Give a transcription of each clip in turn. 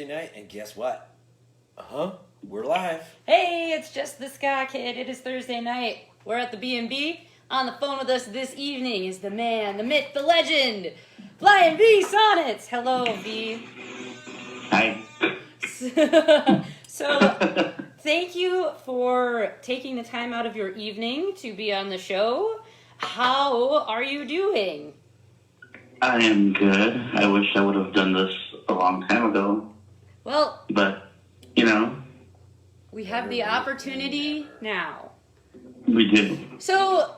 Thursday night, and guess what? We're live. Hey, it's Jess The Ska Kid. It is Thursday night. We're at the B&B. On the phone with us this evening is the man, the myth, the legend, flying Vee Sonnets. Hello, V. Hi. So, thank you for taking the time out of your evening to be on the show. How are you doing? I am good. I wish I would have done this a long time ago. Well, but, we have the opportunity now. We do. So,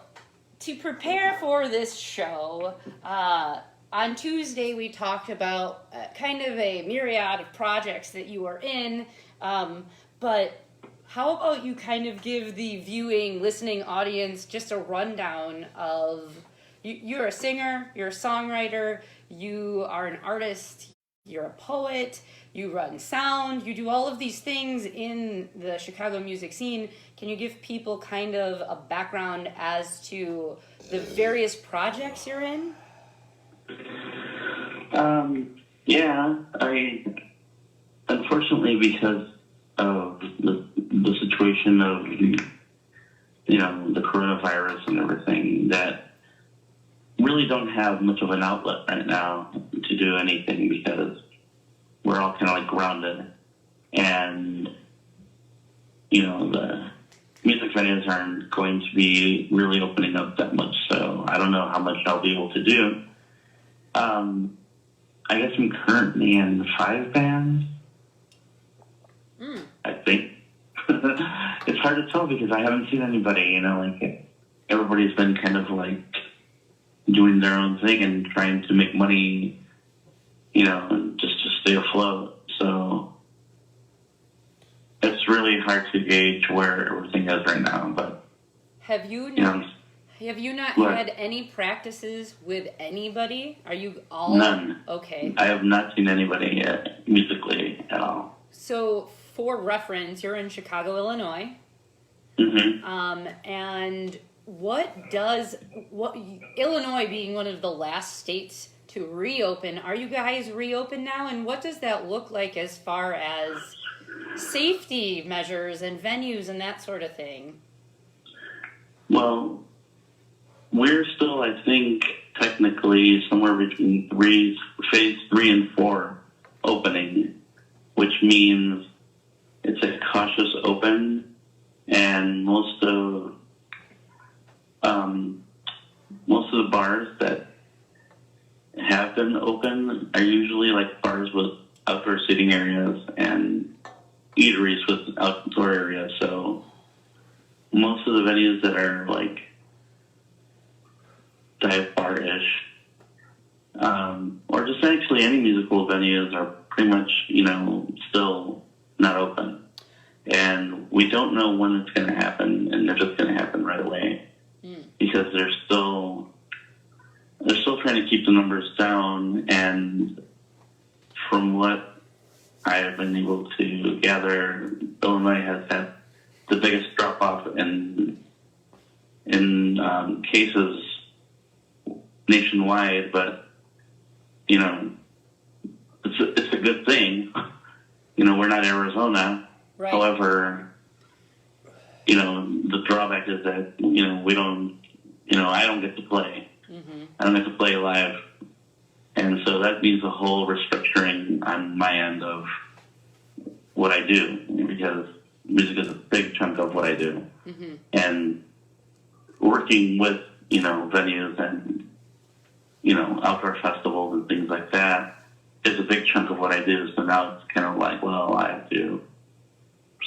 to prepare for this show, on Tuesday we talked about kind of a myriad of projects that you are in, but how about you kind of give the viewing, listening audience just a rundown of, you're a singer, you're a songwriter, you are an artist, you're a poet, you run sound, you do all of these things in the Chicago music scene. Can you give people kind of a background as to the various projects you're in? Yeah, unfortunately, because of the situation of, the coronavirus and everything, that really don't have much of an outlet right now to do anything because we're all kind of like grounded, and the music venues aren't going to be really opening up that much, so I don't know how much I'll be able to do. I guess I'm currently in 5 bands. I think. It's hard to tell because I haven't seen anybody, everybody's been kind of like doing their own thing and trying to make money, just to stay afloat. So it's really hard to gauge where everything is right now. But have you not had any practices with anybody? Are you all none? Okay. I have not seen anybody yet musically at all. So for reference, you're in Chicago, Illinois. Mm-hmm. And Illinois being one of the last states to reopen, are you guys reopened now? And what does that look like as far as safety measures and venues and that sort of thing? Well, we're still, I think, technically somewhere between phase 3 and 4 opening, which means it's a cautious open, and most of the bars that have been open are usually like bars with outdoor seating areas and eateries with outdoor areas. So most of the venues that are like dive bar-ish, or just actually any musical venues are pretty much, still not open. And we don't know when it's going to happen, and if it's going to happen right away, because they're still trying to keep the numbers down. And from what I have been able to gather, Illinois has had the biggest drop-off in cases nationwide, but it's a good thing. We're not Arizona. Right. However, the drawback is that we don't, I don't get to play. Mm-hmm. I don't get to play live, and so that means a whole restructuring on my end of what I do, because music is a big chunk of what I do. Mm-hmm. And working with venues and outdoor festivals and things like that is a big chunk of what I do. So now it's kind of like, well, I have to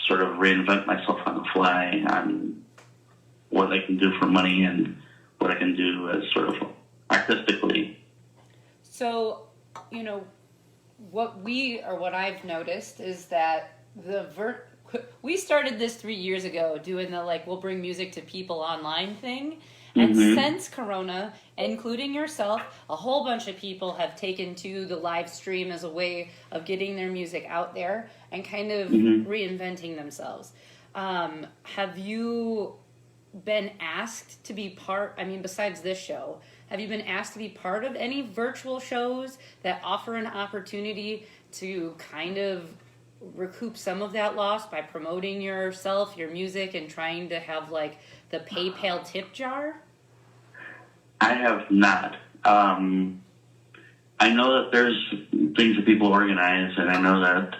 sort of reinvent myself on the fly on what I can do for money and what I can do as sort of artistically. So, what I've noticed is that we started this 3 years ago doing the we'll bring music to people online thing. And since Corona, including yourself, a whole bunch of people have taken to the live stream as a way of getting their music out there and kind of reinventing themselves. Have you been asked to be besides this show, have you been asked to be part of any virtual shows that offer an opportunity to kind of recoup some of that loss by promoting yourself, your music, and trying to have like the PayPal tip jar? I have not. I know that there's things that people organize, and I know that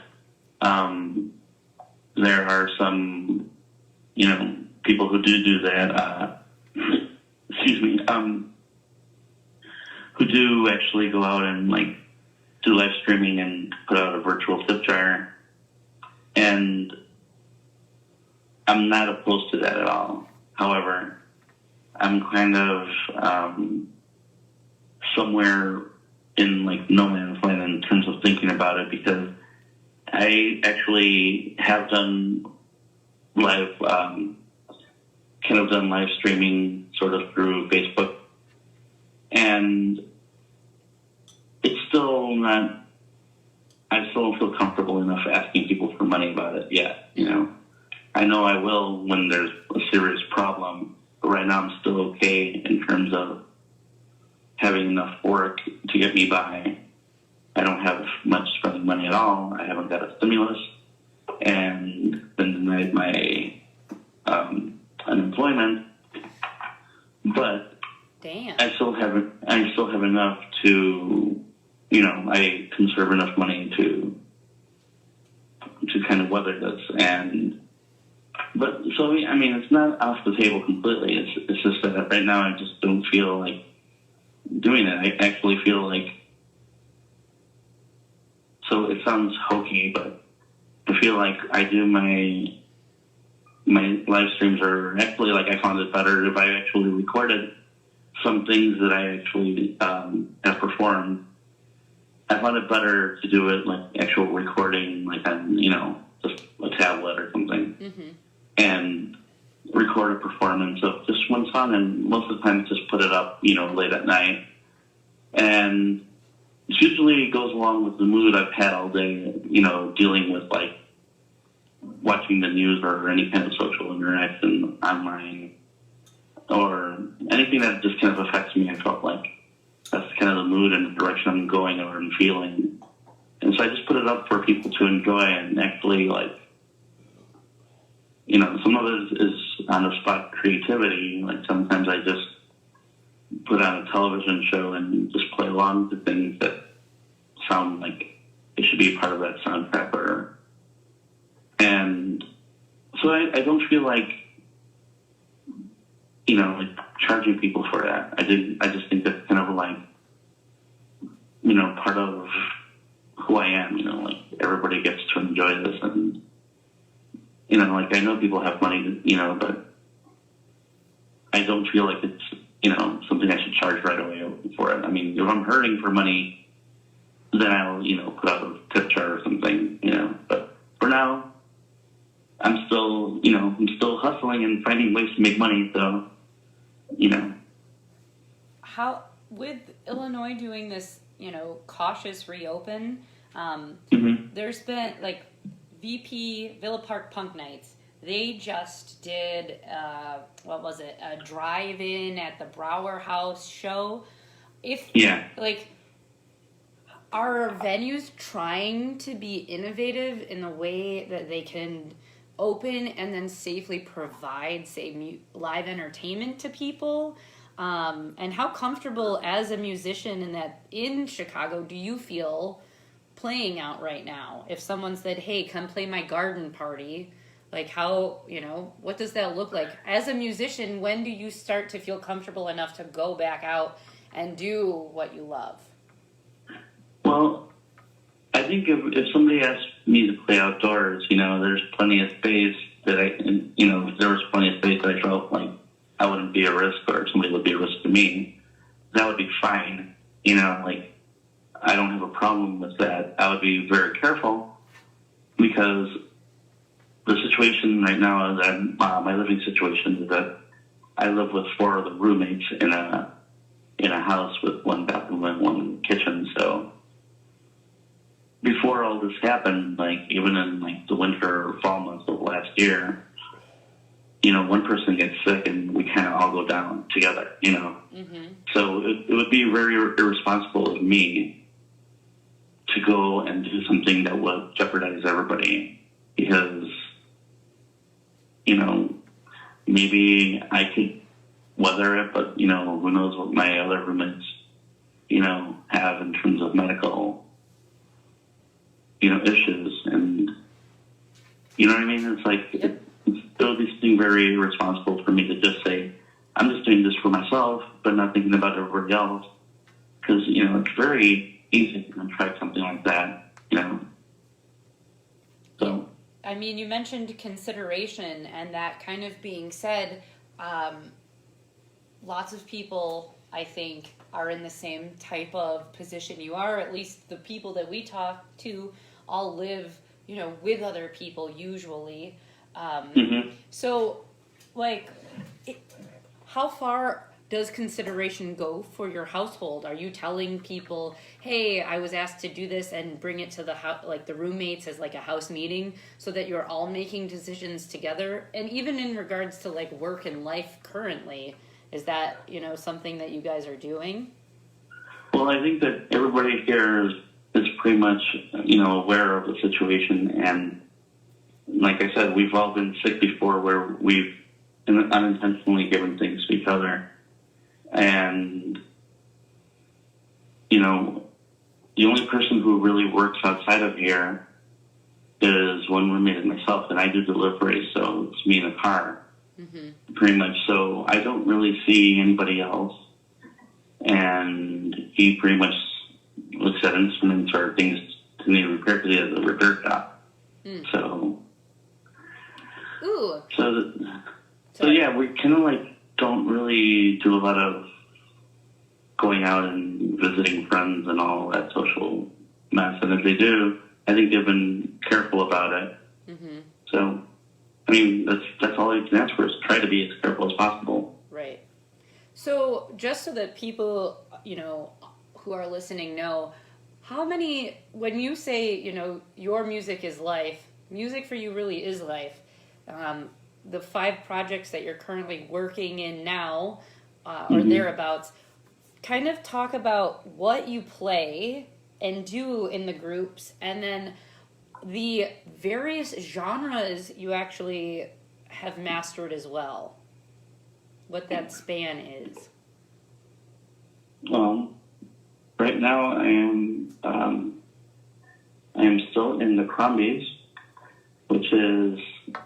there are some, people who do that. Excuse me. Who do actually go out and like do live streaming and put out a virtual tip jar, and I'm not opposed to that at all. However, I'm kind of somewhere in like no man's land in terms of thinking about it, because I actually have done live, live streaming sort of through Facebook, and it's still not, I still don't feel comfortable enough asking people for money about it yet, I know I will when there's a serious problem, but right now I'm still okay in terms of having enough work to get me by. I don't have much spending money at all. I haven't got a stimulus and been denied my unemployment, but damn, I still have enough to, I conserve enough money to kind of weather this. But it's not off the table completely. It's just that right now I just don't feel like doing it. I actually feel like, so it sounds hokey, but I feel like I do my live streams are actually, like, I found it better if I actually recorded some things that I actually have performed. I found it better to do it like actual recording, like on, just a tablet or something, and record a performance of just one song, and most of the time just put it up, late at night. And it usually goes along with the mood I've had all day, dealing with like watching the news or any kind of social interaction online or anything that just kind of affects me. I felt like that's kind of the mood and the direction I'm going or I'm feeling. And so I just put it up for people to enjoy, and actually, like, some of it is on the spot creativity. Like, sometimes I just put on a television show and just play along to things that sound like it should be part of that soundtrack. And so I don't feel like, like charging people for that. I just think that's kind of like, part of who I am, like everybody gets to enjoy this. And, like I know people have money, but I don't feel like it's, something I should charge right away for it. I mean, if I'm hurting for money, then I'll, put up a tip jar or something, but for now, I'm still, I'm still hustling and finding ways to make money. So, How, with Illinois doing this, cautious reopen, there's been like VP Villa Park Punk Nights. They just did, a drive-in at the Brower House show. Are venues trying to be innovative in the way that they can open and then safely provide, say, live entertainment to people? And how comfortable as a musician in Chicago do you feel playing out right now? If someone said, hey, come play my garden party, like how, what does that look like? As a musician, when do you start to feel comfortable enough to go back out and do what you love? Well, I think if somebody asked me to play outdoors, there's plenty of space that if there was plenty of space that I felt like I wouldn't be a risk or somebody would be a risk to me, that would be fine. Like, I don't have a problem with that. I would be very careful because the situation right now is that my living situation is that I live with 4 other roommates in a house with 1 bathroom and 1 kitchen. So before all this happened, like even in like the winter or fall months of last year, one person gets sick and we kind of all go down together, So it would be very irresponsible of me to go and do something that would jeopardize everybody, because, you know, maybe I could weather it, but, you know, who knows what my other roommates, you know, have in terms of medical, you know, issues. And, you know what I mean? It's like, Yep. it would be very irresponsible for me to just say, I'm just doing this for myself, but not thinking about everybody else. Because, you know, it's very easy to contract something like that, you know. So, I mean, you mentioned consideration, and that kind of being said, lots of people, I think, are in the same type of position you are. At least the people that we talk to all live, you know, with other people usually. So, like, how far does consideration go for your household? Are you telling people, hey, I was asked to do this, and bring it to the house, like the roommates, as like a house meeting, so that you're all making decisions together? And even in regards to like work and life currently, is that, you know, something that you guys are doing? well, I think that everybody here is pretty much, you know, aware of the situation. And like I said, we've all been sick before, where we've unintentionally given things to each other. And, you know, the only person who really works outside of here is one roommate and myself, and I do delivery, so it's me in a car, pretty much. So I don't really see anybody else. And he pretty much looks at instruments or things to need repaired, because he has a repair shop. So, Ooh. so yeah, we kind of like don't really do a lot of going out and visiting friends and all that social mess. And if they do, I think they've been careful about it. So, I mean, that's all you can ask for, is try to be as careful as possible. Right. So just so that people, you know, who are listening know, how many, when you say, you know, your music is life, music for you really is life. The 5 projects that you're currently working in now, or thereabouts, kind of talk about what you play and do in the groups, and then the various genres you actually have mastered as well. What that span is. Well, right now I am still in the Crombies, which is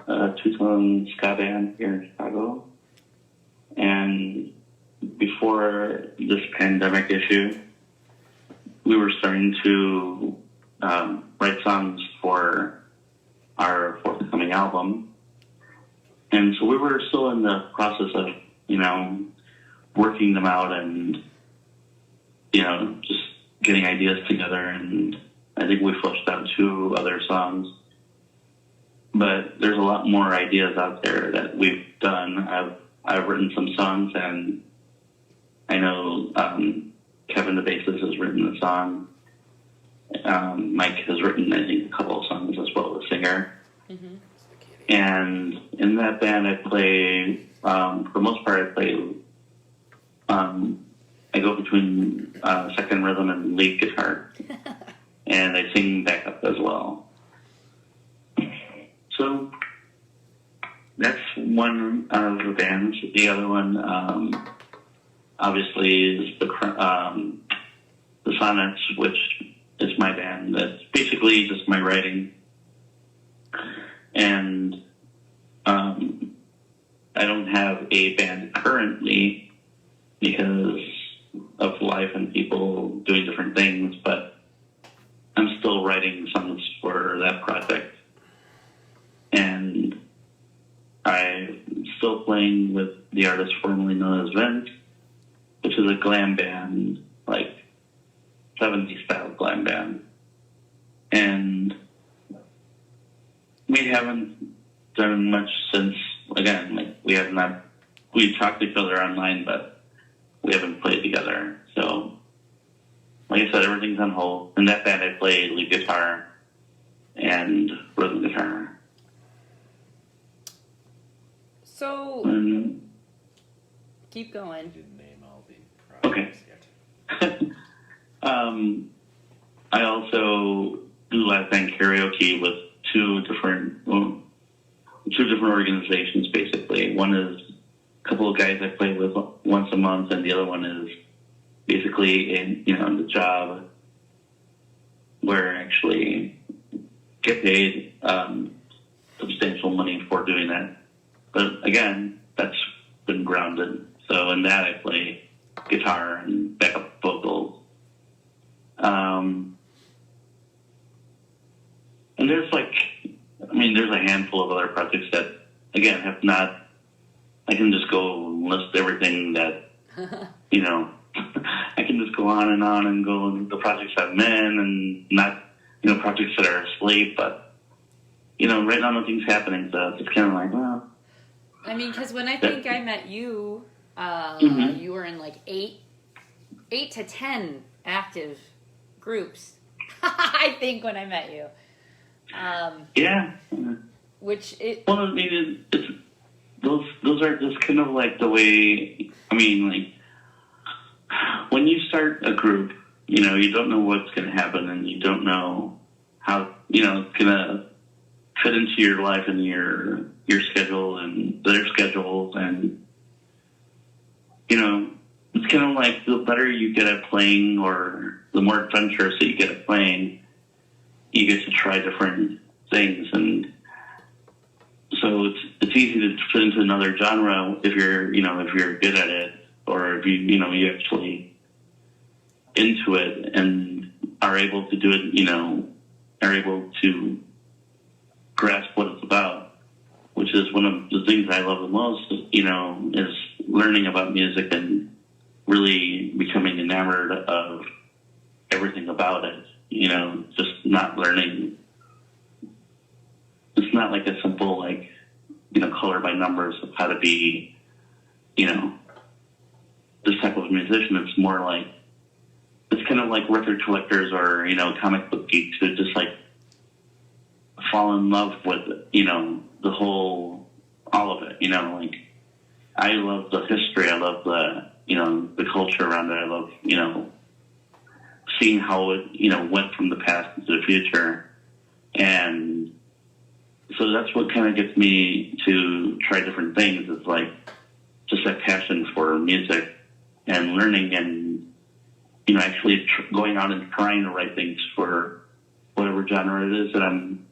a 2-tone ska band here in Chicago. And before this pandemic issue, we were starting to write songs for our forthcoming album. And so we were still in the process of, you know, working them out and, you know, just getting ideas together. And I think we fleshed out 2 other songs. But there's a lot more ideas out there that we've done. I've written some songs, and I know Kevin, the bassist, has written a song. Mike has written, I think, a couple of songs as well, the singer. And in that band, I play, for the most part, I go between second rhythm and lead guitar. And I sing backup as well. So that's one of the bands. The other one, obviously, is the Sonnets, which is my band. That's basically just my writing. And I don't have a band currently because of life and people doing different things, but I'm still writing songs for that project. And I'm still playing with the artist formerly known as Vince, which is a glam band, like 70s style glam band. And we haven't done much since, again, like we talked to each other online, but we haven't played together. So, like I said, everything's on hold. In that band, I play lead guitar and rhythm guitar. So, keep going. You didn't name all the projects yet. I also do live band karaoke with two different organizations, basically. One is a couple of guys I play with once a month, and the other one is basically in the job where I actually get paid substantial money for doing that. But again, that's been grounded. So in that I play guitar and backup vocals. And there's there's a handful of other projects that, again, have not, I can just go and list everything that, I can just go on and go the projects I'm in and not, projects that are asleep, but, right now nothing's happening, so it's kind of like, well. I mean, because when I think I met you, you were in like 8 to 10 active groups. I think when I met you. Yeah. Which it. Well, I mean, those are just kind of like the way. I mean, like when you start a group, you don't know what's going to happen, and you don't know how it's going to fit into your life and your schedule and their schedules, and it's kind of like the better you get at playing, or the more adventurous that you get at playing, you get to try different things, and so it's easy to fit into another genre if you're good at it, or if you actually into it and are able to do it, are able to grasp what it's about, which is one of the things I love the most, is learning about music and really becoming enamored of everything about it. Just not learning. It's not like a simple, color by numbers of how to be, this type of musician. It's more like, it's kind of like record collectors or, comic book geeks who just fall in love with, the whole, all of it, I love the history. I love the culture around it. I love, seeing how it, went from the past into the future. And so that's what kind of gets me to try different things. It's just that passion for music and learning and, actually going out and trying to write things for whatever genre it is that I'm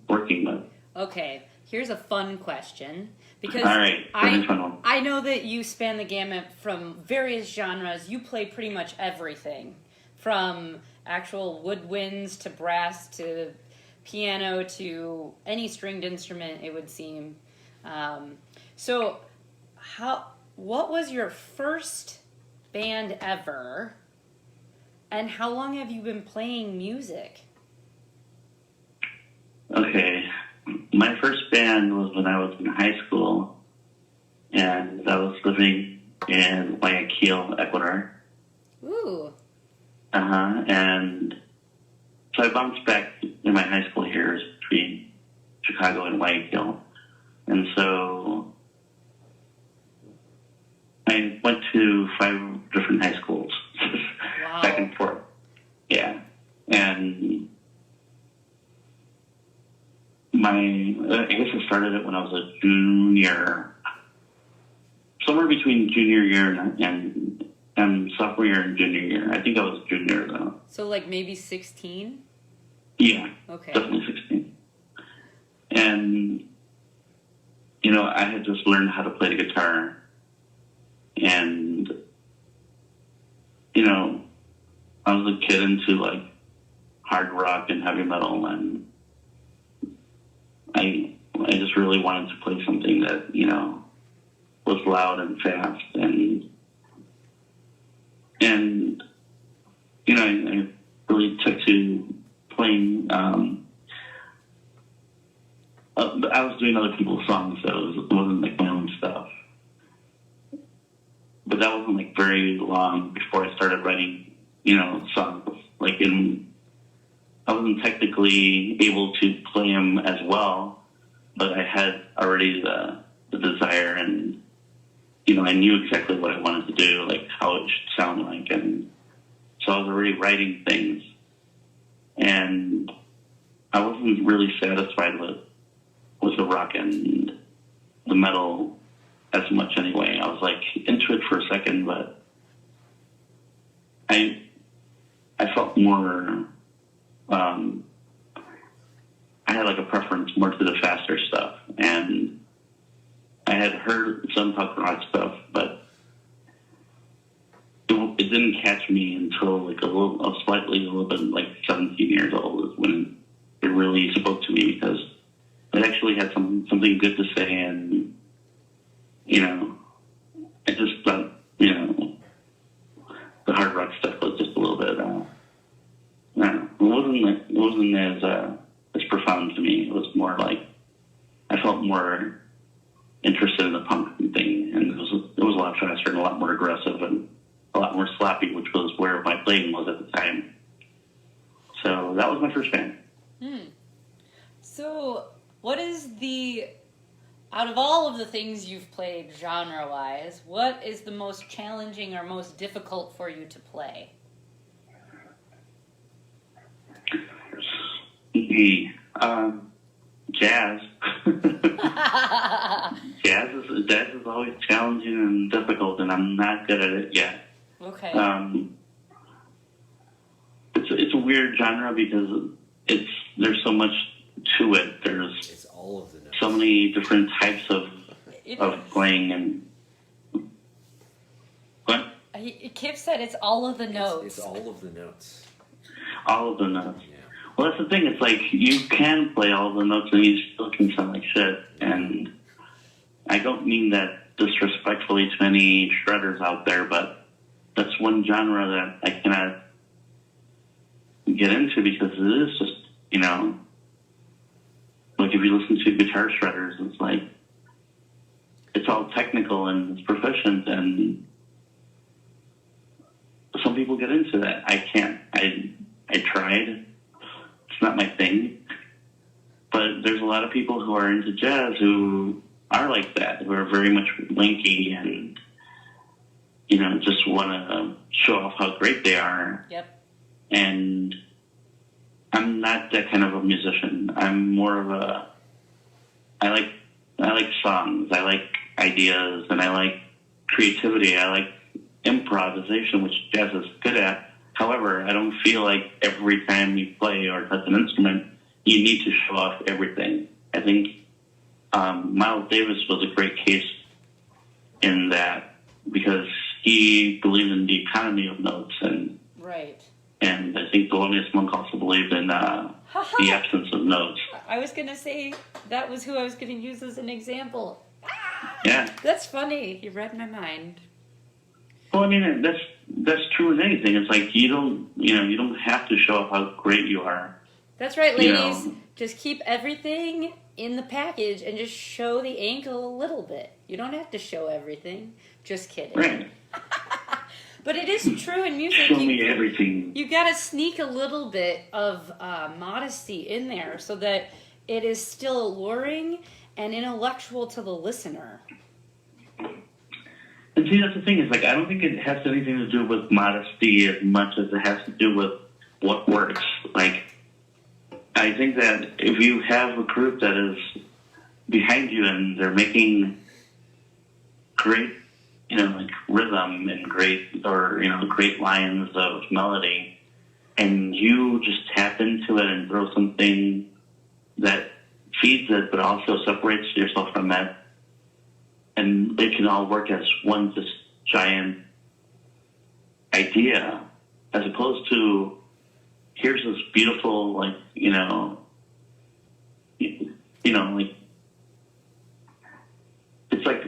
working with. Okay, here's a fun question. Because all right, I know that you span the gamut from various genres. You play pretty much everything, from actual woodwinds to brass to piano to any stringed instrument, it would seem. So, what was your first band ever, and how long have you been playing music? Okay. My first band was when I was in high school, and I was living in Guayaquil, Ecuador. Ooh. And so I bounced back in my high school years between Chicago and Guayaquil. And so I went to 5 different high schools. Wow. Back and forth. Yeah. And I guess I started it when I was a junior, somewhere between junior year and sophomore year and junior year. I think I was junior though. So maybe 16? Yeah. Okay. Definitely 16. And, I had just learned how to play the guitar. And, I was a kid into hard rock and heavy metal, and I just really wanted to play something that, was loud and fast, and I really took to playing. I was doing other people's songs, so it wasn't my own stuff. But that wasn't very long before I started writing, songs. I wasn't technically able to play them as well, but I had already the desire, and I knew exactly what I wanted to do, how it should sound like, and So I was already writing things, and I wasn't really satisfied with the rock and the metal as much anyway. I was like into it for a second, but I felt more, I had like a preference more to the faster stuff, and I had heard some punk rock stuff, but it didn't catch me until like a little bit like 17 years old is when it really spoke to me, because it actually had something good to say, and I just thought the hard rock stuff was just a little bit I don't know, it wasn't as profound to me. It was more like I felt more interested in the punk thing, and it was a lot faster and a lot more aggressive and a lot more sloppy, which was where my playing was at the time. So that was my first band. So what is out of all of the things you've played genre-wise, what is the most challenging or most difficult for you to play? Jazz. Jazz is always challenging and difficult, and I'm not good at it yet. Okay. It's a weird genre because there's so much to it. It's all of the notes. So many different types of playing, and what? Kip said it's all of the notes. It's all of the notes. All of the notes. Yeah. Well, that's the thing. It's like you can play all the notes and you still can sound like shit. And I don't mean that disrespectfully to any shredders out there, but that's one genre that I cannot get into because it is just, like if you listen to guitar shredders, it's like it's all technical and it's proficient, and some people get into that. I can't. I tried. It's not my thing. But there's a lot of people who are into jazz who are like that, who are very much lanky and, just want to show off how great they are. Yep. And I'm not that kind of a musician. I'm more of I like songs. I like ideas, and I like creativity. I like improvisation, which jazz is good at. However, I don't feel like every time you play or touch an instrument, you need to show off everything. I think Miles Davis was a great case in that because he believed in the economy of notes, and right. And I think Thelonious Monk also believed in the absence of notes. I was going to say that was who I was going to use as an example. Yeah. That's funny. You read my mind. Well, I mean, that's true with anything. It's like you don't have to show off how great you are. That's right, ladies. Just keep everything in the package and just show the ankle a little bit. You don't have to show everything. Just kidding. Right. But it is true in music. Show me everything. You got to sneak a little bit of modesty in there so that it is still alluring and intellectual to the listener. And see, that's the thing. Is like I don't think it has anything to do with modesty as much as it has to do with what works. Like, I think that if you have a group that is behind you and they're making great, like rhythm and great lines of melody, and you just tap into it and throw something that feeds it, but also separates yourself from that, and they can all work as one just giant idea, as opposed to here's this beautiful, like it's like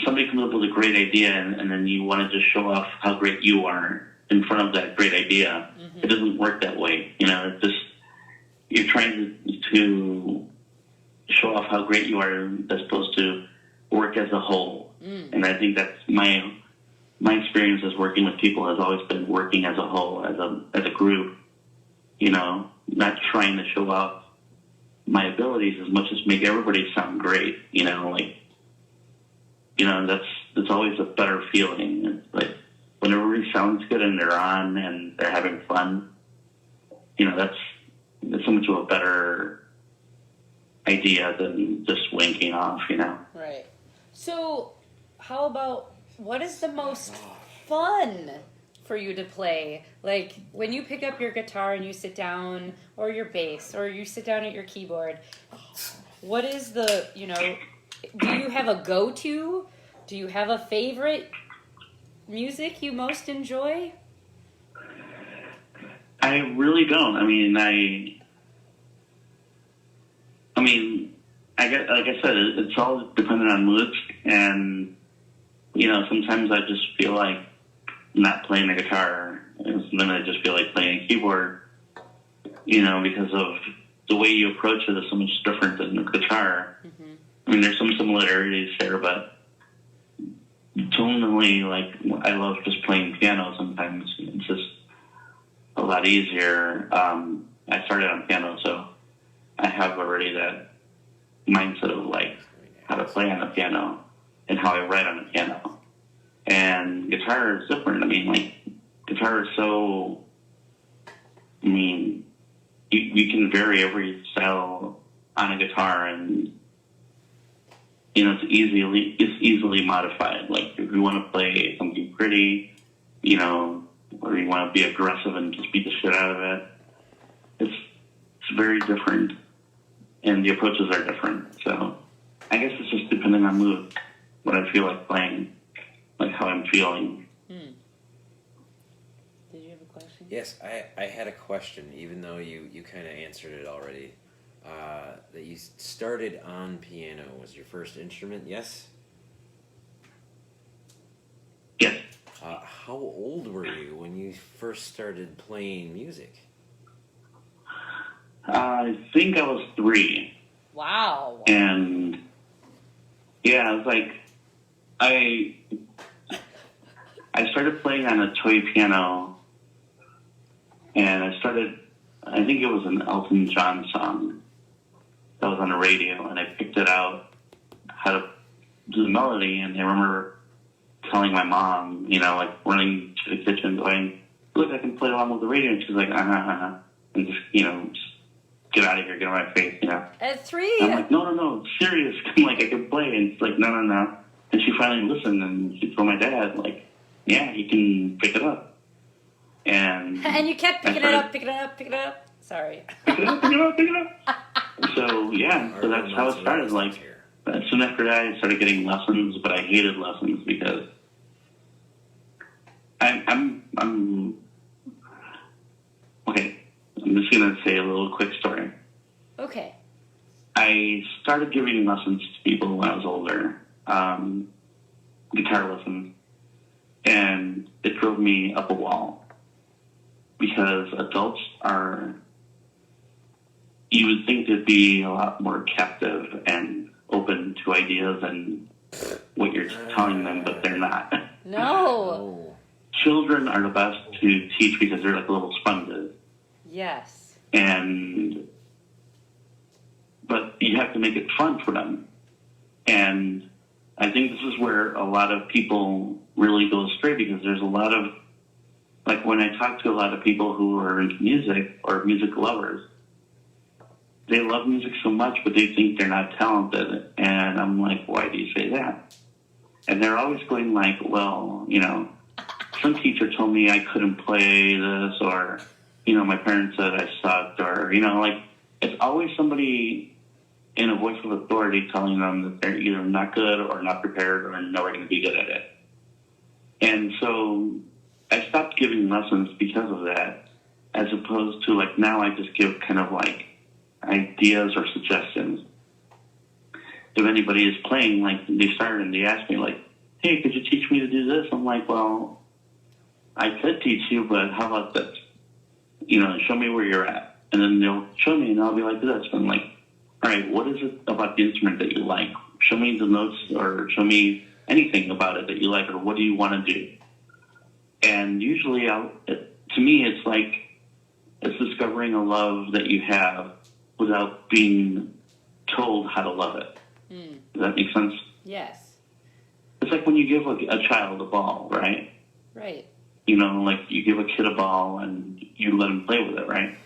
somebody comes up with a great idea, and then you want to just show off how great you are in front of that great idea. Mm-hmm. It doesn't work that way. It's just you're trying to show off how great you are as opposed to work as a whole. And I think that's my experience as working with people has always been working as a whole, as a group. Not trying to show off my abilities as much as make everybody sound great. That's always a better feeling. It's like when everybody sounds good and they're on and they're having fun, that's so much of a better idea than just wanking off, Right. So, how about, what is the most fun for you to play? Like, when you pick up your guitar and you sit down, or your bass, or you sit down at your keyboard, what is the, do you have a go-to? Do you have a favorite music you most enjoy? I really don't. I guess, like I said, it's all dependent on moods, and sometimes I just feel like not playing the guitar, and then I just feel like playing a keyboard, because of the way you approach it is so much different than the guitar. Mm-hmm. There's some similarities there, but tonally, I love just playing piano sometimes. It's just a lot easier. I started on piano, so I have already that mindset of how to play on the piano and how I write on the piano. And guitar is different. Guitar is so, you can vary every style on a guitar, and it's easily modified. Like if you want to play something pretty, or you want to be aggressive and just beat the shit out of it, it's very different, and the approaches are different. So I guess it's just depending on mood, what I feel like playing, how I'm feeling. Did you have a question? Yes, I had a question, even though you kind of answered it already. That you started on piano was your first instrument, yes? Yes. How old were you when you first started playing music? I think I was 3. Wow. And yeah, it was I started playing on a toy piano, and I think it was an Elton John song that was on the radio, and I picked it out how to do the melody, and I remember telling my mom, running to the kitchen going, look, I can play along with the radio, and she's like, and just get out of here, get out of my face, At 3? And I'm like, no, serious. I'm like, I can play. And it's like, no. And she finally listened, and she told my dad, yeah, he can pick it up. And you kept picking it up. Sorry. Pick it up. So, yeah, so that's how it started. Soon after that, I started getting lessons, but I hated lessons because I'm okay. I'm just going to say a little quick story. Okay. I started giving lessons to people when I was older, guitar lessons, and it drove me up a wall because adults you would think they'd be a lot more captive and open to ideas and what you're telling them, but they're not. No. Children are the best to teach because they're like little sponges. Yes. But you have to make it fun for them. And I think this is where a lot of people really go astray, because there's a lot of, when I talk to a lot of people who are into music or music lovers, they love music so much, but they think they're not talented. And I'm like, why do you say that? And they're always going well, some teacher told me I couldn't play this, or, my parents said I sucked, or, it's always somebody in a voice of authority telling them that they're either not good or not prepared or never going to be good at it. And so I stopped giving lessons because of that, as opposed to now I just give kind of ideas or suggestions. If anybody is playing, they start and they ask me hey, could you teach me to do this? I'm like, well, I could teach you, but how about this? Show me where you're at. And then they'll show me, and I'll be like this. I'm like, all right, what is it about the instrument that you like? Show me the notes, or show me anything about it that you like, or what do you want to do? And usually, to me, it's discovering a love that you have without being told how to love it. Does that make sense? Yes. It's like when you give a child a ball, right? Right. You know, like you give a kid a ball and you let him play with it, right?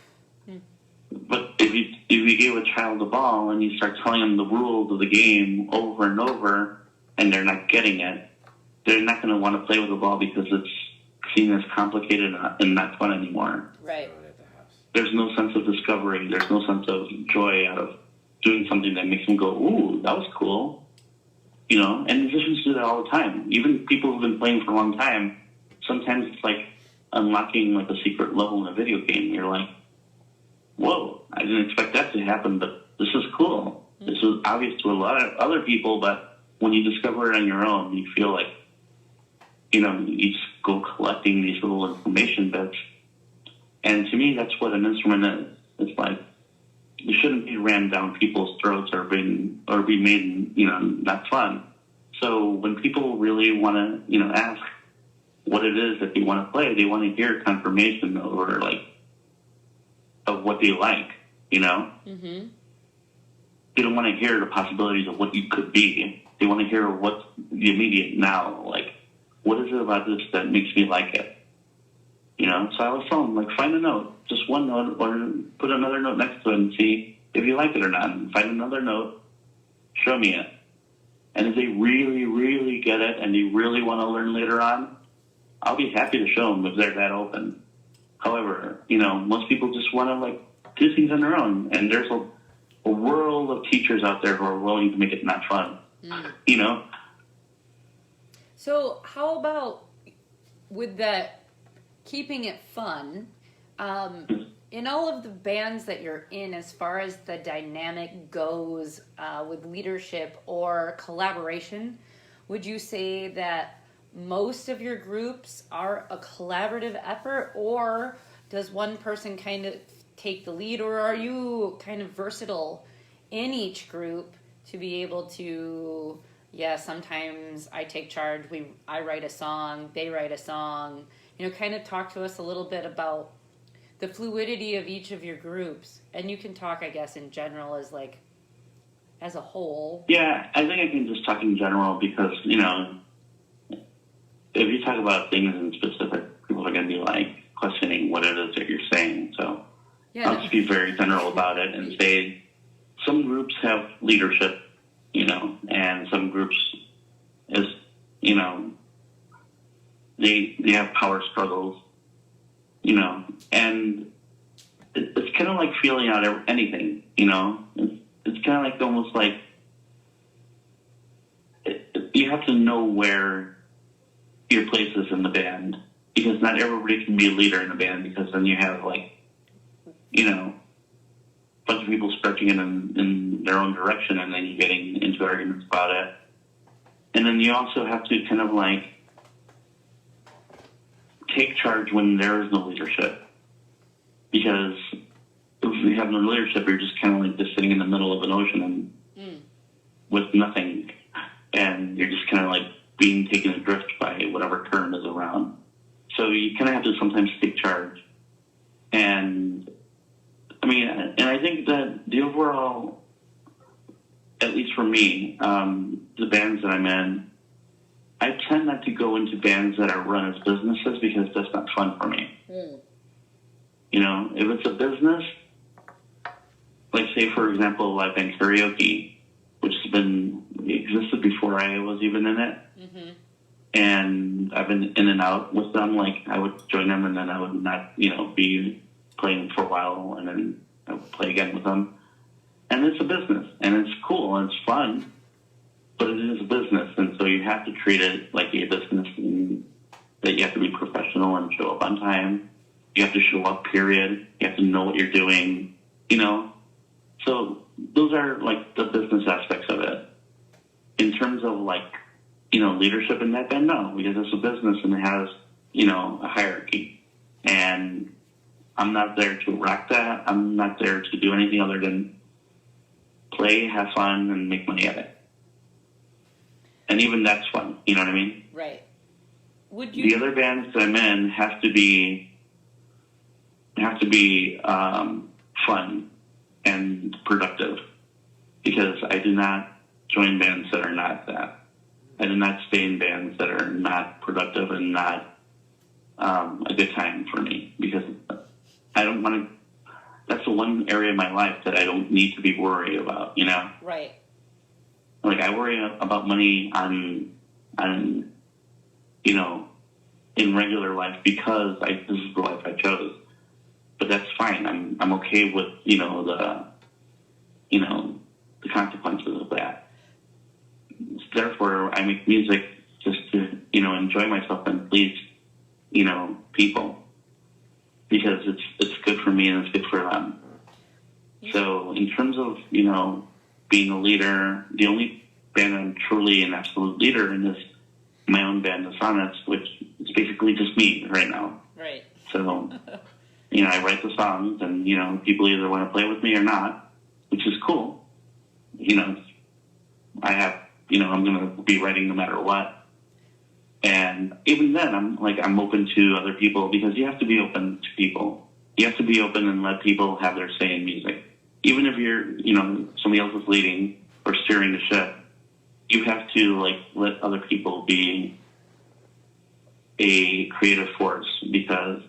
But if you give a child a ball and you start telling them the rules of the game over and over, and they're not getting it, they're not going to want to play with the ball because it's seen as complicated and not fun anymore. Right. There's no sense of discovery. There's no sense of joy out of doing something that makes them go, ooh, that was cool. You know, and musicians do that all the time. Even people who've been playing for a long time, sometimes it's like unlocking like a secret level in a video game. You're like, whoa, I didn't expect that to happen, but this is cool. This is obvious to a lot of other people, but when you discover it on your own, you feel like, you know, you just go collecting these little information bits. And to me, that's what an instrument is. It's like, it shouldn't be rammed down people's throats or be made, you know, not fun. So when people really want to, you know, ask what it is that they want to play, they want to hear confirmation or like of what they like, you know? Mm-hmm. They don't want to hear the possibilities of what you could be. They want to hear what's the immediate now. Like, what is it about this that makes me like it? You know, so I always tell them, like, find a note, just one note, or put another note next to it and see if you like it or not. And find another note, show me it. And if they really, really get it and they really want to learn later on, I'll be happy to show them if they're that open. However, you know, most people just want to, like, do things on their own. And there's a world of teachers out there who are willing to make it not fun, you know? So how about with that keeping it fun, in all of the bands that you're in, as far as the dynamic goes with leadership or collaboration, would you say that most of your groups are a collaborative effort, or does one person kind of take the lead, or are you kind of versatile in each group to be able to, yeah, sometimes I take charge, I write a song, they write a song, you know, kind of talk to us a little bit about the fluidity of each of your groups. And you can talk, I guess, in general as like, as a whole. Yeah, I think I can just talk in general because, you know, if you talk about things in specific, people are going to be like questioning what it is that you're saying. So Yeah. I'll just be very general about it and say some groups have leadership, you know, and some groups is, you know, they have power struggles, you know, and it's kind of like feeling out anything, you know. It's kind of like almost like you have to know where your place is in the band, because not everybody can be a leader in a band, because then you have like, you know, a bunch of people stretching it in their own direction, and then you're getting into arguments about it. And then you also have to kind of like take charge when there is no leadership, because if you have no leadership, you're just kind of like just sitting in the middle of an ocean and with nothing, and you're just kind of like being taken adrift by whatever current is around. So you kind of have to sometimes take charge. And I mean, and I think that the overall, at least for me, the bands that I'm in, I tend not to go into bands that are run as businesses, because that's not fun for me. You know, if it's a business, like say for example, live band karaoke, which existed before I was even in it, and I've been in and out with them. Like I would join them, and then I would not, you know, be playing for a while, and then I would play again with them. And it's a business, and it's cool, and it's fun, but it is a business, and so you have to treat it like a business, and that you have to be professional and show up on time. You have to show up, period. You have to know what you're doing, you know? So those are like the business aspects of it. In terms of like, you know, leadership in that band, no, because it's a business and it has, you know, a hierarchy. And I'm not there to rock that. I'm not there to do anything other than play, have fun, and make money at it. And even that's fun, you know what I mean? Right. The other bands that I'm in have to be fun and productive, because I do not join bands that are not that. I do not stay in bands that are not productive and not a good time for me, because I don't want to. That's the one area of my life that I don't need to be worried about. Right. Like, I worry about money on in regular life because this is the life I chose. But that's fine. I'm okay with the consequences of that. Therefore, I make music just to enjoy myself and please people, because it's good for me and it's good for them. So in terms of being a leader, the only band I'm truly an absolute leader in is my own band, The Sonnets, which is basically just me right now. Right. So, I write the songs, and, people either want to play with me or not, which is cool. I have, I'm going to be writing no matter what. And even then, I'm open to other people, because you have to be open to people. You have to be open and let people have their say in music. Even if you're, somebody else is leading or steering the ship, you have to let other people be a creative force, because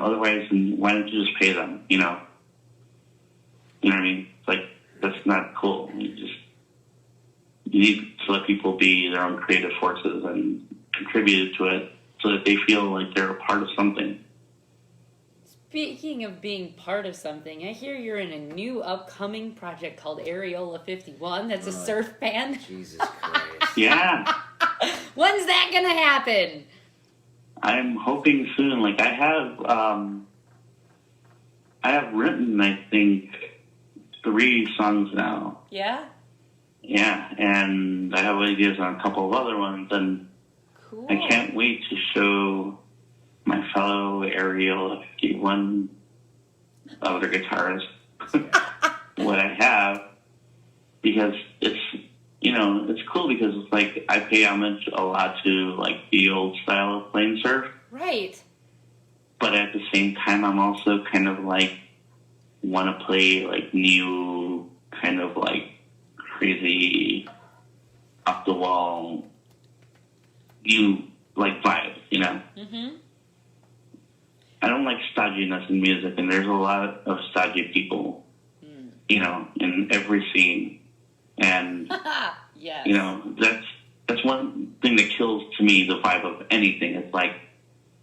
otherwise, why don't you just pay them? You know what I mean? That's not cool. You need to let people be their own creative forces and contribute to it, so that they feel like they're a part of something. Speaking of being part of something, I hear you're in a new upcoming project called Areola 51. That's a surf band. Jesus Christ. Yeah. When's that gonna happen? I'm hoping soon. I have written, I think, 3 songs now. Yeah? Yeah, and I have ideas on a couple of other ones, and Cool. I can't wait to show my fellow Areola 51 other guitarists what I have, because it's cool, because it's I pay homage a lot to the old style of playing surf, Right. but at the same time I'm also kind of want to play new kind of crazy off the wall new vibes, Mm-hmm. I don't like stodginess in music, and there's a lot of stodgy people, in every scene. And, Yes. that's one thing that kills, to me, the vibe of anything. It's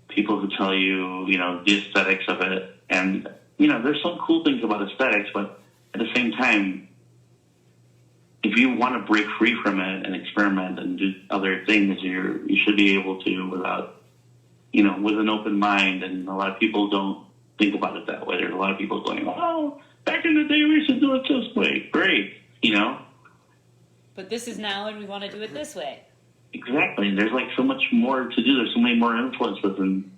people who tell you, the aesthetics of it. And, there's some cool things about aesthetics, but at the same time, if you want to break free from it and experiment and do other things, you should be able to without, with an open mind. And a lot of people don't think about it that way. There's a lot of people going, oh, back in the day we used to do it this way. Great, But this is now, and we want to do it this way. Exactly. There's so much more to do. There's so many more influences, and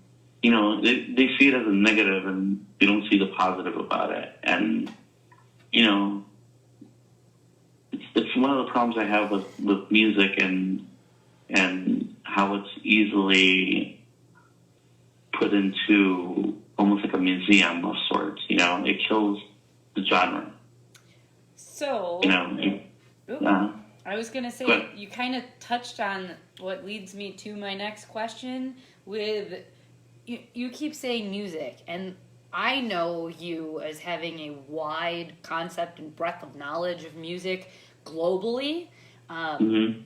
they see it as a negative, and they don't see the positive about it. And it's one of the problems I have with music, and how it's easily put into almost like a museum of sorts. It kills the genre. So, I was going to say, you kind of touched on what leads me to my next question with, you keep saying music, and I know you as having a wide concept and breadth of knowledge of music globally. And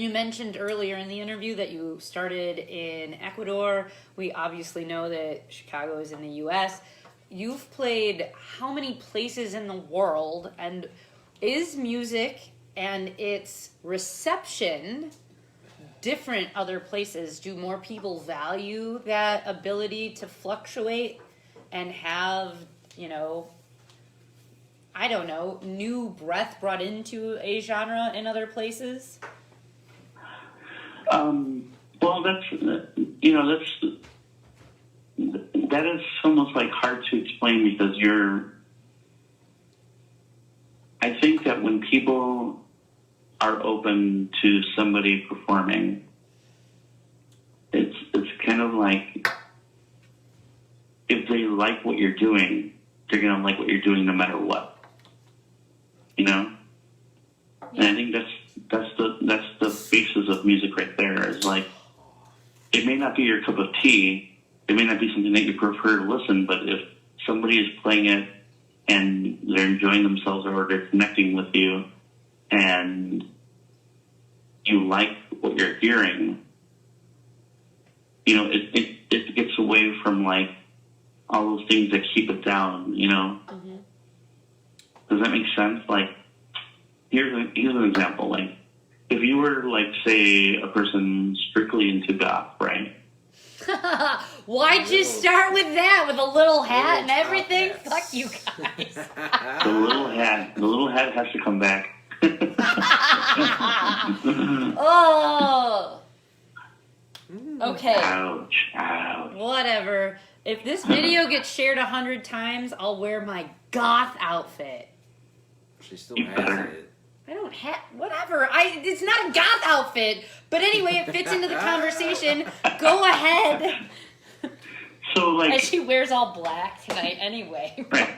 you mentioned earlier in the interview that you started in Ecuador. We obviously know that Chicago is in the U.S. You've played how many places in the world, and is music and its reception different other places? Do more people value that ability to fluctuate and have, new breath brought into a genre in other places? Well, that is almost hard to explain, because I think that when people are open to somebody performing, it's kind of if they like what you're doing, they're gonna like what you're doing no matter what. And I think that's the basis of music right there. Is it may not be your cup of tea. It may not be something that you prefer to listen, but if somebody is playing it and they're enjoying themselves or they're connecting with you and you like what you're hearing, you know, it gets away from like all those things that keep it down, you know? Mm-hmm. Does that make sense? Like, here's an example. Like, if you were, like, say, a person strictly into goth, right? Why'd you start with that? With a little hat and everything? Hats. Fuck you guys. The little hat has to come back. Oh. Okay. Ouch. Whatever. If this video gets shared 100 times, I'll wear my goth outfit. She still You has better. it. I don't have whatever. It's not a goth outfit, but anyway, it fits into the conversation. Go ahead. So, like, And she wears all black tonight anyway. right.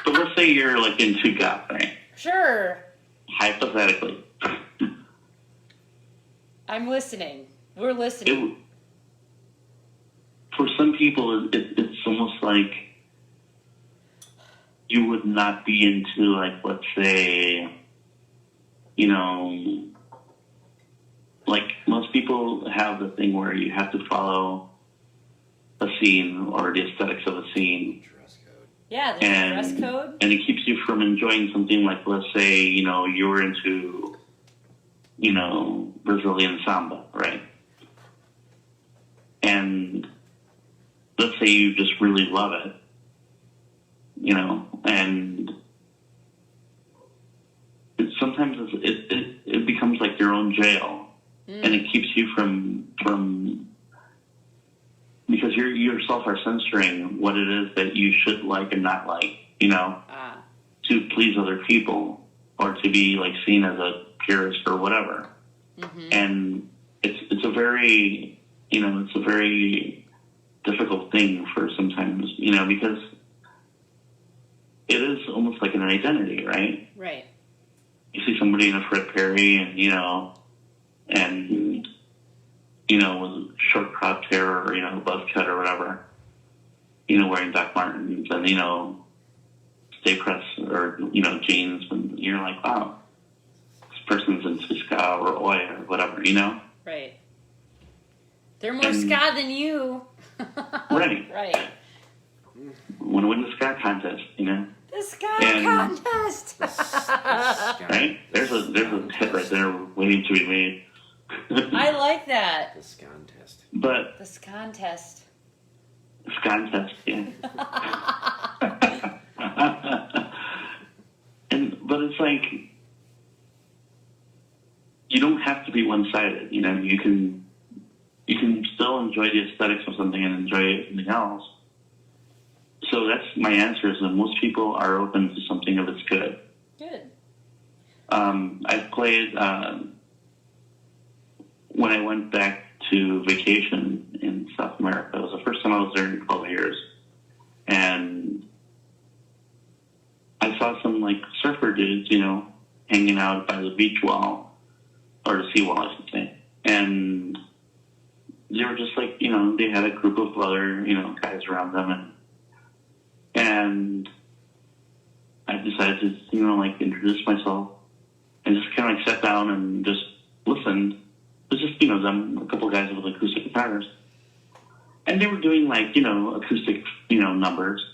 But let's say you're, like, into goth, right? Sure. Hypothetically. I'm listening. We're listening. For some people, it's almost like you would not be into, like, let's say, you know, like most people have the thing where you have to follow a scene or the aesthetics of a scene. Dress code. Yeah, there's a dress code. And it keeps you from enjoying something like, let's say, you know, you were into, you know, Brazilian samba, right? And let's say you just really love it, you know, and sometimes it becomes like your own jail, and it keeps you from because you yourself are censoring what it is that you should like and not like, you know, to please other people or to be like seen as a purist or whatever. Mm-hmm. And it's a very, you know, it's a very difficult thing for sometimes, you know, because it is almost like an identity, right? Right. You see somebody in a Fred Perry and, you know, with short cropped hair or, you know, buzz cut or whatever, you know, wearing Doc Martens and, you know, stay press or, you know, jeans, and you're like, wow, this person's into ska or oi or whatever, you know? Right. They're more ska than you. Right. Right. Want to win the ska contest, you know? The ska contest. Right? There's a hit right there waiting to be made. I like that. The contest. But The contest. contest, yeah. But it's like you don't have to be one-sided. You know, you can still enjoy the aesthetics of something and enjoy something else. So that's my answer: is that most people are open to something if it's good. Good. I played when I went back to vacation in South America. It was the first time I was there in 12 years, and I saw some like surfer dudes, you know, hanging out by the beach wall or the seawall, I should say, and they were just like, you know, they had a group of other, you know, guys around them, and I decided to, you know, like introduce myself and just kind of like sat down and just listened. It was just, you know, them, a couple guys with acoustic guitars. And they were doing like, you know, acoustic, you know, numbers,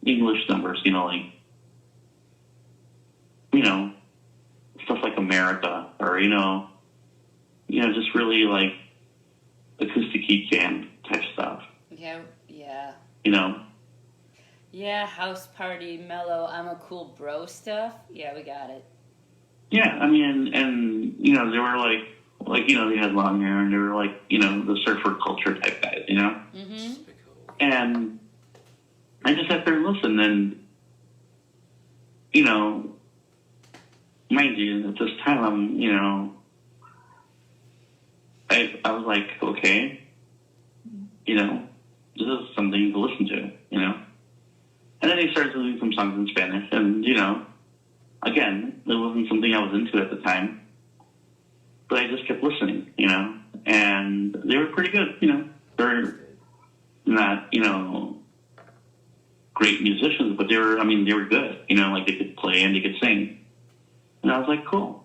English numbers, you know, like, you know, stuff like America or, you know, just really like acoustic heat jam type stuff. Yeah. You know? Yeah, house party, mellow, I'm a cool bro stuff. Yeah, we got it. Yeah, I mean, and you know, they were like, you know, they had long hair, and they were like, you know, the surfer culture type guys, you know? Mm-hmm. And I just sat there and listened, and, you know, mind you, at this time, I'm, you know, I was like, okay, you know, this is something to listen to, you know? And then they started doing some songs in Spanish, and, you know, again, it wasn't something I was into at the time, but I just kept listening, you know, and they were pretty good, you know. they're not, great musicians, but they were good. Like they could play and they could sing. And I was like, cool.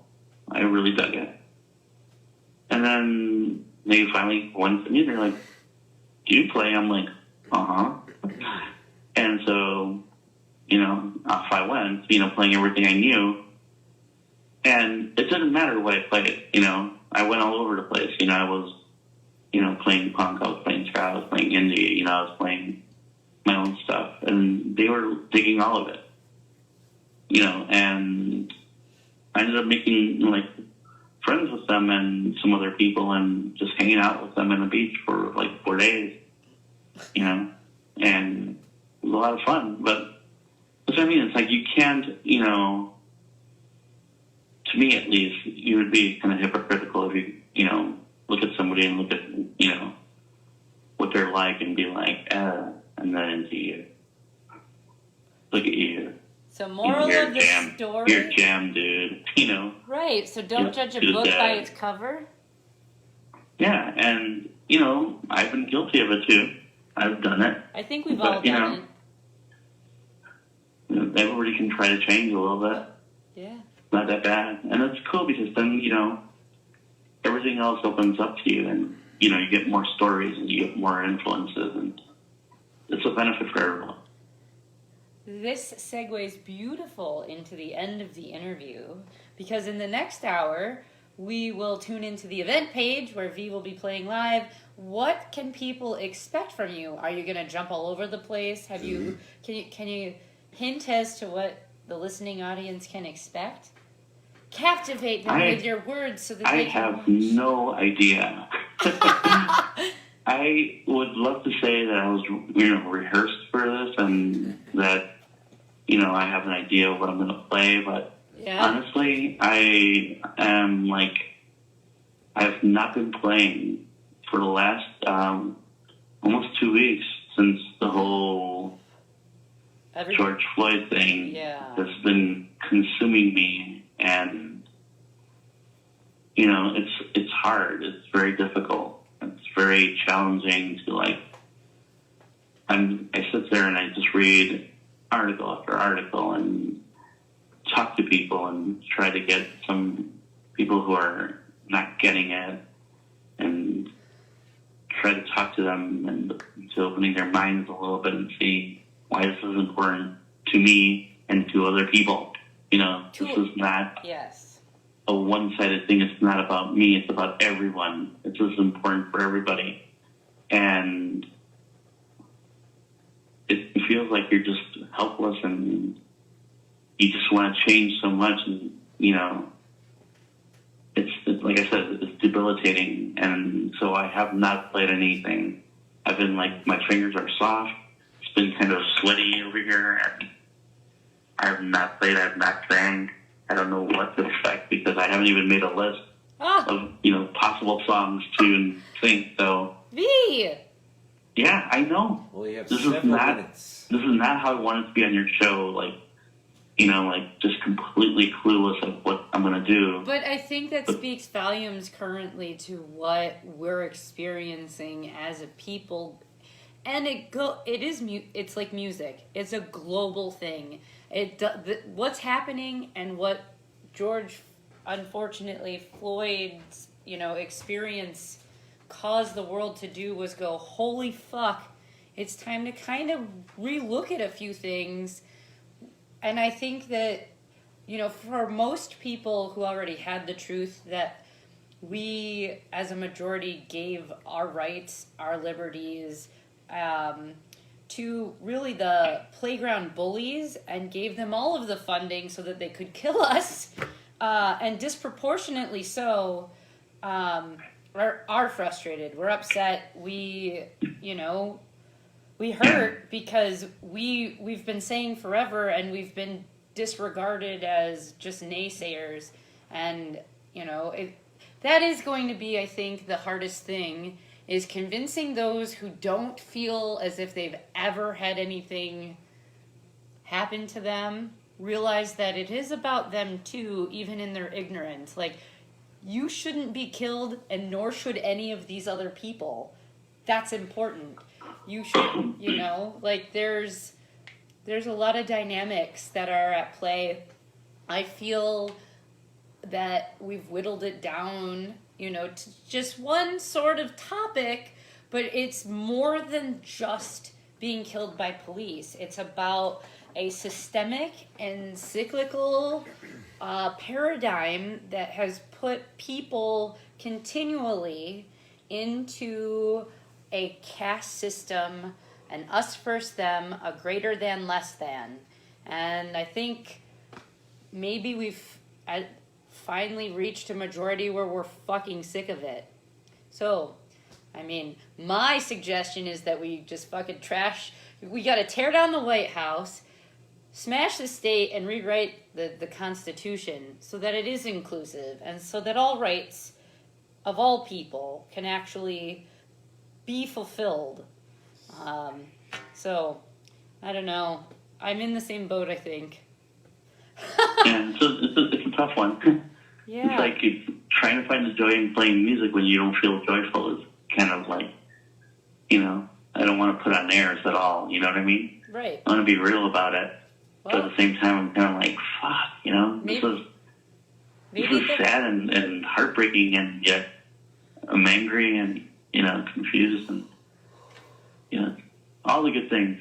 I really dug it. And then they finally went to me. They're like, do you play? I'm like, uh-huh. And so, off I went, playing everything I knew. And it didn't matter what I played, I went all over the place. I was, playing punk, I was playing ska, I was playing indie, I was playing my own stuff. And they were digging all of it, and I ended up making, friends with them and some other people and just hanging out with them on the beach for, 4 days, and it was a lot of fun. But that's what I mean. It's like you can't, to me at least, you would be kind of hypocritical if you, look at somebody and look at, what they're like and be like, and then you look at you. So moral of the story. You're jam, dude. Right. So don't judge a book by its cover. Yeah, and I've been guilty of it too. I've done it. I think we've all done it. Everybody can try to change a little bit. Yeah. Not that bad, and it's cool because then everything else opens up to you, and you get more stories and you get more influences, and it's a benefit for everyone. This segues beautiful into the end of the interview, because in the next hour, we will tune into the event page where Vee will be playing live. What can people expect from you? Are you going to jump all over the place? Can you hint as to what the listening audience can expect? Captivate them with your words so that they can have watch. No idea. I would love to say that I was, rehearsed for this and that, I have an idea of what I'm going to play, but honestly, I am I have not been playing for the last almost 2 weeks since the whole George Floyd thing has been consuming me, and it's hard. It's very difficult. It's very challenging to I sit there and I just read article after article and talk to people and try to get some people who are not getting it and try to talk to them and to opening their minds a little bit and see why this is important to me and to other people. This is not a one-sided thing. It's not about me. It's about everyone. It's just important for everybody. And it feels like you're just helpless and you just want to change so much. And, it's like I said, it's debilitating. And so I have not played anything. I've been my fingers are soft. It's been kind of sweaty over here. And I have not played. I have not sang. I don't know what to expect because I haven't even made a list of, possible songs to sing. So, Vee! Yeah, I know. Well, you have this several minutes. This is not how I wanted to be on your show. Just completely clueless of what I'm going to do. But I think that speaks volumes currently to what we're experiencing as a people. And it's like music. It's a global thing. What's happening and what George, unfortunately, Floyd's, experience caused the world to do was go, holy fuck, it's time to kind of relook at a few things. And I think that, for most people who already had the truth that we as a majority gave our rights, our liberties, to really the playground bullies and gave them all of the funding so that they could kill us, and disproportionately so, are frustrated. We're upset. We hurt because we've been saying forever and we've been disregarded as just naysayers. And, that is going to be, I think, the hardest thing, is convincing those who don't feel as if they've ever had anything happen to them, realize that it is about them too, even in their ignorance. You shouldn't be killed, and nor should any of these other people. that's important. You should, you know, like there's a lot of dynamics that are at play. I feel that we've whittled it down, you know, to just one sort of topic, but it's more than just being killed by police. It's about a systemic and cyclical paradigm that has put people continually into a caste system, an us versus them, a greater than, less than. And I think maybe we've finally reached a majority where we're fucking sick of it. So, I mean, my suggestion is that we just fucking we gotta tear down the White House, smash the state, and rewrite the Constitution so that it is inclusive and so that all rights of all people can actually be fulfilled. So, I don't know. I'm in the same boat, I think. Yeah, it's a tough one. Yeah. It's like trying to find the joy in playing music when you don't feel joyful is kind of like, you know, I don't want to put on airs at all, you know what I mean? Right. I want to be real about it. Well, but at the same time, I'm kind of like, fuck, you know, this is sad and heartbreaking, and yet I'm angry and, you know, confused and, you know, all the good things.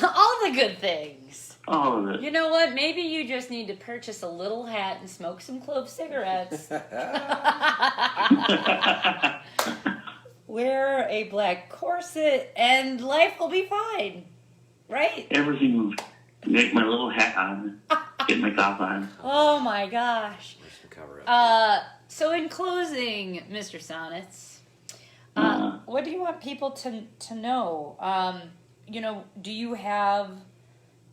All the good things. All of it. You know what? Maybe you just need to purchase a little hat and smoke some clove cigarettes. Wear a black corset and life will be fine. Right? Everything will make my little hat on, get my top on. Oh my gosh. So in closing, Mr. Sonnets, what do you want people to know? You know, do you have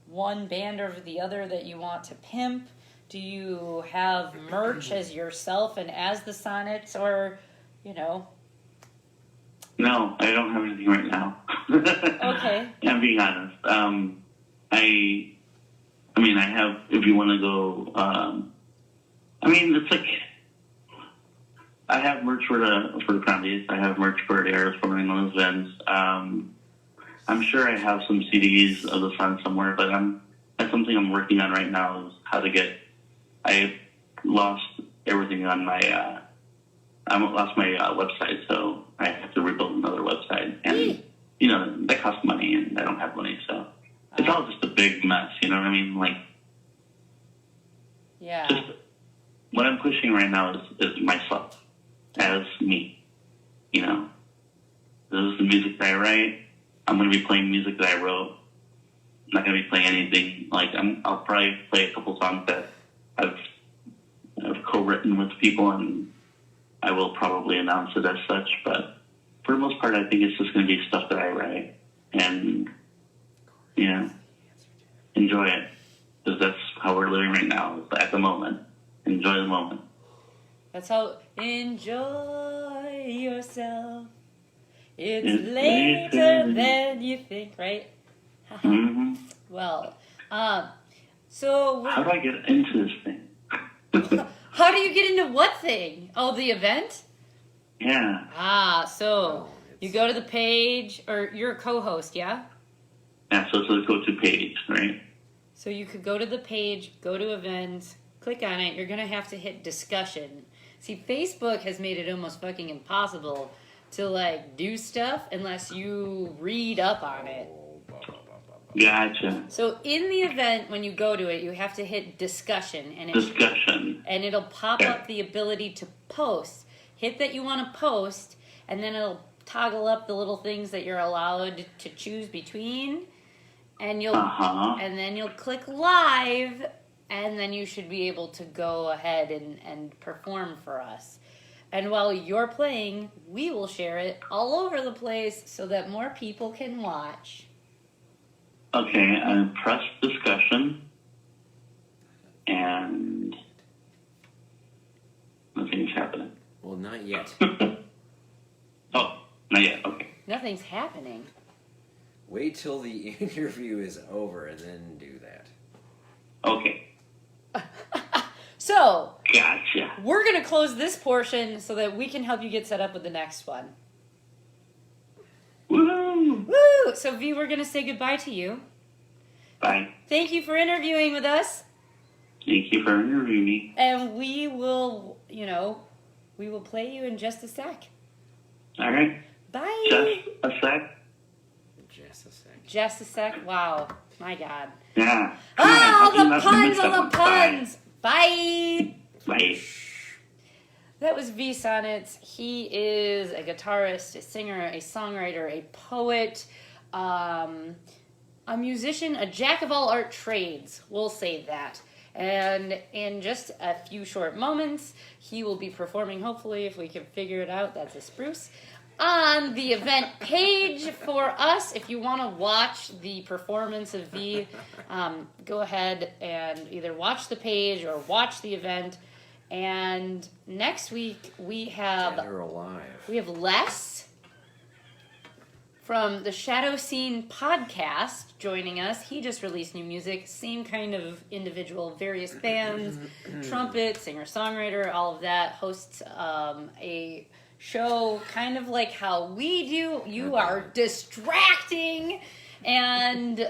one band over the other that you want to pimp? Do you have merch as yourself and as the Sonnets, or, you know? No, I don't have anything right now. Okay. I'm being honest. I mean, I have, if you want to go, I mean, it's like, I have merch for the Crombies. I have merch for the Air Sporting those events. I'm sure I have some CDs of the Sun somewhere, but that's something I'm working on right now is how to get, I lost everything on my, I lost my website, so I have to rebuild another website. And, you know, that costs money, and I don't have money, so it's all just a big mess, you know what I mean? Like, yeah. Just what I'm pushing right now is myself, as me, you know? This is the music that I write. I'm going to be playing music that I wrote. I'm not going to be playing anything, like, I'll probably play a couple songs that I've co-written with people, and I will probably announce it as such, but for the most part, I think it's just going to be stuff that I write, and, you know, enjoy it, because that's how we're living right now, at the moment. Enjoy the moment. That's how, enjoy yourself. It's later than you think, right? Mm-hmm. Well, so... How do I get into this thing? How do you get into what thing? Oh, the event? Yeah. So you go to the page, or you're a co-host, yeah? Yeah, so let's go to page, right? So you could go to the page, go to events, click on it. You're going to have to hit discussion. See, Facebook has made it almost fucking impossible to, like, do stuff unless you read up on it. Gotcha. So in the event, when you go to it, you have to hit discussion. And Discussion. And it'll pop up the ability to post. Hit that you want to post, and then it'll toggle up the little things that you're allowed to choose between. And and then you'll click live, and then you should be able to go ahead and perform for us. And while you're playing, we will share it all over the place so that more people can watch. Okay, I press discussion, and nothing's happening. Well, not yet. Oh, not yet, okay. Nothing's happening. Wait till the interview is over and then do that. Okay. So, Gotcha. we're going to close this portion so that we can help you get set up with the next one. Woo! Woo! So V, we're gonna say goodbye to you. Bye. Thank you for interviewing with us, Thank you for interviewing me. and we will play you in just a sec. All right. Bye. Just a sec. Just a sec. Just a sec. Wow. My God. Yeah. Ah, Come on, all the I'll do puns, nothing all the mixed up. puns. Bye. Bye. That was Vee Sonnets. He is a guitarist, a singer, a songwriter, a poet, a musician, a jack of all art trades. We'll say that. And in just a few short moments, he will be performing, hopefully, if we can figure it out, that's a spruce, on the event page for us. If you want to watch the performance of V, go ahead and either watch the page or watch the event. And next week we have Dead or alive. Les from the Shadow Scene podcast joining us. He just released new music, same kind of individual, various bands, trumpet, singer-songwriter, all of that. Hosts a show kind of like how we do. You are distracting, and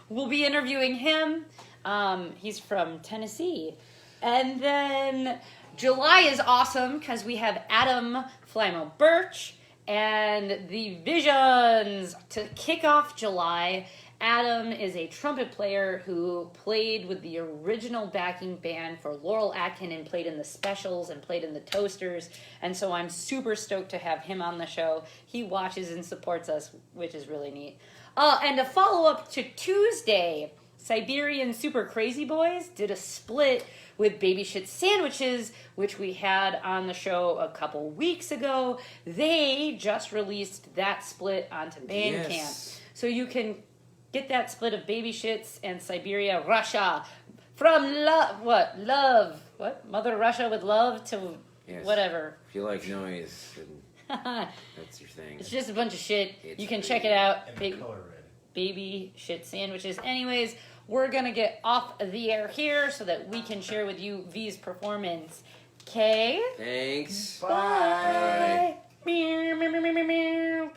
we'll be interviewing him. He's from Tennessee. And then July is awesome because we have Adam Flymo Birch and the Visions to kick off July. Adam is a trumpet player who played with the original backing band for Laurel Atkin and played in the Specials and played in the Toasters. And so I'm super stoked to have him on the show. He watches and supports us, which is really neat. And a follow-up to Tuesday, Siberian Super Crazy Boys did a split with Baby Shit Sandwiches, which we had on the show a couple weeks ago. They just released that split onto Bandcamp. Yes. So you can get that split of Baby Shits and Siberia, Russia. From Mother Russia with love to Yes. whatever. If you like noise, then that's your thing. It's just a bunch of shit. It's You can pretty- check it out. And the color red. Baby Shit Sandwiches. Anyways, we're gonna get off the air here so that we can share with you V's performance. Okay? Thanks. Bye. Meow, meow, meow, meow, meow.